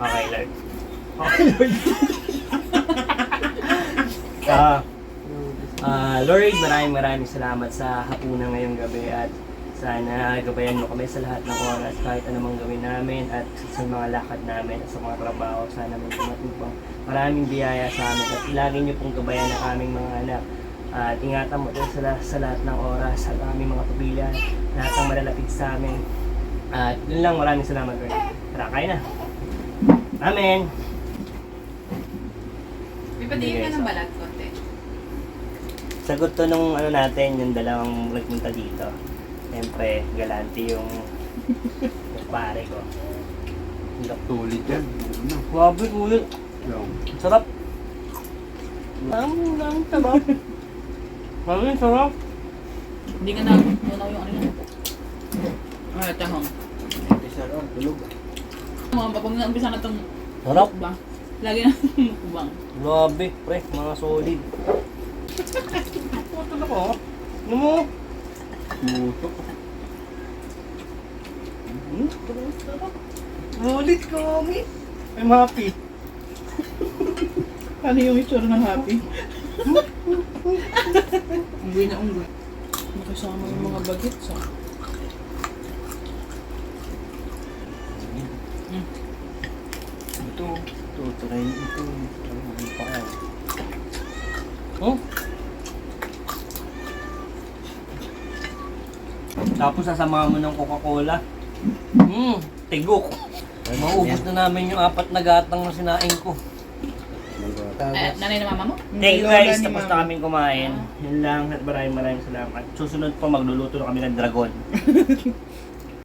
Okay, Lord. Okay, Lord. Lord, maraming salamat sa hapunan ngayong gabi at sana gabayan mo kami sa lahat ng oras kahit anumang gawin namin at sa mga lakad namin at sa mga trabaho. Sana may dumating pang maraming biyaya sa amin at lagi niyo pong gabayan ang aming mga anak. At ingatan mo din sa lahat ng oras at aming mga pamilya, lahat ng malalapit sa amin. At yun lang, maraming salamat, Lord. Tara, kain na. Amen. Ipatingin ka ng balat konti. Sagot to nung ano natin, yung dalawang nagpunta dito. Siyempre, galante yung pare ko. Tulit yan. Grabe, ulit. Sarap. Ang sarap. Ang sarap. Hindi ka na unaw yung ano yan. Ah, tahong. Isa ron, tulog. Pag na-umpisa na itong Sarap. mukbang, lagi na mukbang. Grabe, pre. Mga solid. Puto na ko. Ano mo? Tutok. Solid kami. I'm happy. Ano yung itsura ng happy? Unggoy na unggoy. Nakasama yung mga bagets ah. Ito. Try ito. Ano pa yan? Oh? Tapos sasamahan mo ng Coca-Cola. Tigok. Maubos na namin yung 4 na gatang na sinaing ko. Nanay na mama mo? Thank you guys, tapos na kaming kumain. Yun lang, at maraming salamat. Susunod pa magluluto na kami ng dragon.